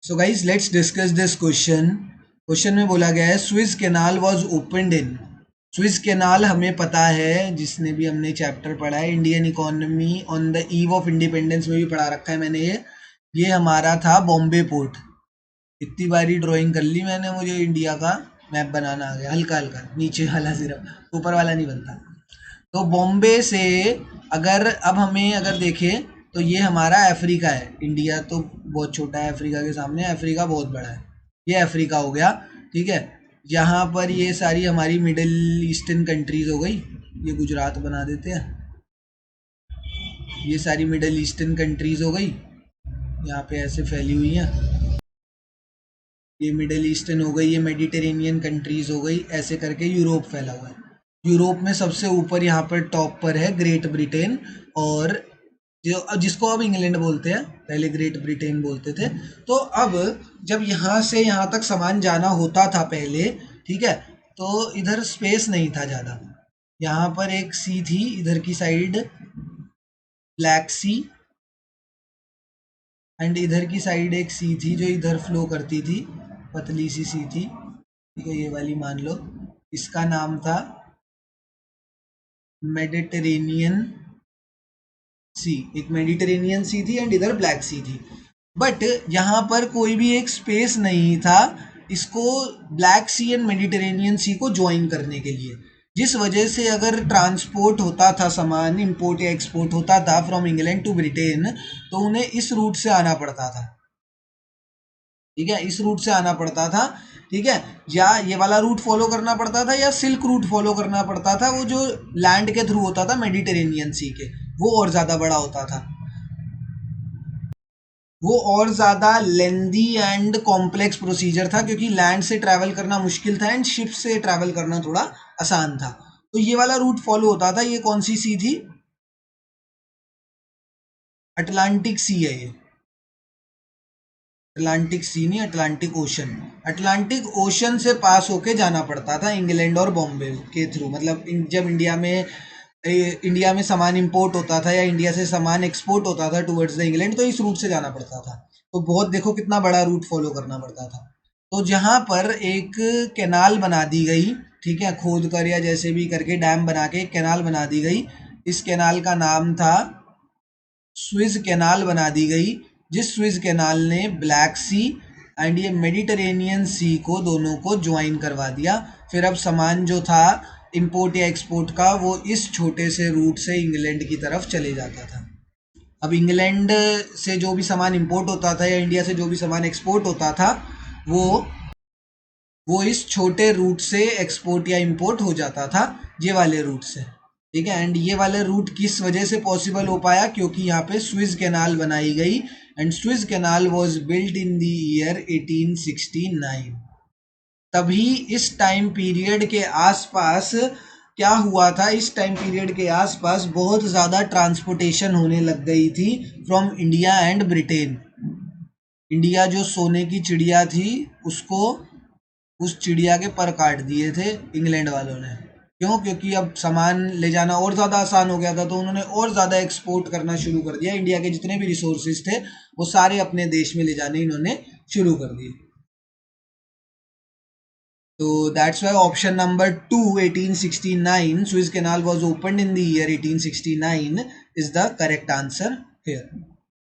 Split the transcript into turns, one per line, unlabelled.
So guys let's discuss this question. Question में बोला गया है Swiss canal was opened in. Swiss canal हमें पता है, जिसने भी हमने चैप्टर पढ़ा है Indian economy on the eve of independence में भी पढ़ा रखा है मैंने। ये हमारा था बॉम्बे पोर्ट। इतनी बारी ड्राइंग कर ली मैंने, मुझे इंडिया का मैप बनाना आ गया, हल्का हल्का, नीचे वाला सिर्फ, ऊपर वाला नहीं बनता। तो बॉम्बे से अगर देखें तो ये हमारा अफ्रीका है। इंडिया तो बहुत छोटा है अफ्रीका के सामने, अफ्रीका बहुत बड़ा है। ये अफ्रीका हो गया, ठीक है। यहाँ पर ये सारी हमारी मिडिल ईस्टर्न कंट्रीज हो गई, ये गुजरात बना देते हैं। ये सारी मिडिल ईस्टर्न कंट्रीज हो गई, यहाँ पे ऐसे फैली हुई हैं। ये मिडिल ईस्टर्न हो गई, ये मेडिटेरेनियन कंट्रीज हो गई, ऐसे करके यूरोप फैला हुआ है। यूरोप में सबसे ऊपर यहाँ पर टॉप पर है ग्रेट ब्रिटेन, और जिसको अब इंग्लैंड बोलते हैं, पहले ग्रेट ब्रिटेन बोलते थे। तो अब जब यहाँ से यहाँ तक सामान जाना होता था पहले, ठीक है, तो इधर स्पेस नहीं था ज़्यादा। यहाँ पर एक सी थी इधर की साइड, ब्लैक सी, एंड इधर की साइड एक सी थी जो इधर फ्लो करती थी, पतली सी सी थी, ठीक है, ये वाली मान लो। इसका नाम था मेडिटेरेनियन सी। एक मेडिटेरेनियन सी थी एंड इधर ब्लैक सी थी। बट यहाँ पर कोई भी एक स्पेस नहीं था इसको ब्लैक सी एंड मेडिटेरेनियन सी को ज्वाइन करने के लिए, जिस वजह से अगर ट्रांसपोर्ट होता था, सामान इंपोर्ट या एक्सपोर्ट होता था फ्रॉम इंग्लैंड टू ब्रिटेन, तो उन्हें इस रूट से आना पड़ता था, ठीक है, इस रूट से आना पड़ता था, ठीक है। या ये वाला रूट फॉलो करना पड़ता था या सिल्क रूट फॉलो करना पड़ता था, वो जो लैंड के थ्रू होता था मेडिटेरेनियन सी के, वो और ज़्यादा बड़ा होता था, वो और ज़्यादा लेंदी एंड कॉम्प्लेक्स प्रोसीजर था, क्योंकि लैंड से ट्रैवल करना मुश्किल था एंड शिप से ट्रैवल करना थोड़ा आसान था। तो ये वाला रूट फॉलो होता था। ये कौन सी सी थी? अटलांटिक सी है ये, अटलांटिक सी नहीं, अटलांटिक ओशन। अटलांटिक ओशन से पास होके जाना पड़ता था इंग्लैंड और बॉम्बे के थ्रू। मतलब जब इंडिया में सामान इंपोर्ट होता था या इंडिया से सामान एक्सपोर्ट होता था टुवर्ड्स द इंग्लैंड, तो इस रूट से जाना पड़ता था। तो बहुत, देखो कितना बड़ा रूट फॉलो करना पड़ता था। तो जहाँ पर एक कैनाल बना दी गई, ठीक है, खोद कर या जैसे भी करके डैम बना के एक कैनाल बना दी गई, इस कैनाल का नाम था स्विस कैनाल बना दी गई, जिस स्विस कैनाल ने ब्लैक सी एंड ये मेडिटेरेनियन सी को, दोनों को ज्वाइन करवा दिया। फिर अब सामान जो था इंपोर्ट या एक्सपोर्ट का, वो इस छोटे से रूट से इंग्लैंड की तरफ चले जाता था। अब इंग्लैंड से जो भी सामान इंपोर्ट होता था या इंडिया से जो भी सामान एक्सपोर्ट होता था, वो इस छोटे रूट से एक्सपोर्ट या इंपोर्ट हो जाता था, ये वाले रूट से, ठीक है। एंड ये वाले रूट किस वजह से पॉसिबल हो पाया? क्योंकि यहाँ पे स्विस कैनाल बनाई गई, and Swiss canal was built in the year 1869। तभी इस टाइम पीरियड के आसपास क्या हुआ था, इस टाइम पीरियड के आसपास बहुत ज़्यादा ट्रांसपोर्टेशन होने लग गई थी from India and Britain. India जो सोने की चिड़िया थी, उसको, उस चिड़िया के पर काट दिए थे इंग्लैंड वालों ने। क्यों? क्योंकि अब सामान ले जाना और ज़्यादा आसान हो गया था, तो उन्होंने और ज़्यादा एक्सपोर्ट करना शुरू कर दिया। इंडिया के जितने भी रिसोर्सेज थे वो सारे अपने देश में ले जाने इन्होंने शुरू कर दिए। तो that's why option number 2, 1869, Suez Canal was opened in the year 1869 is the correct answer here.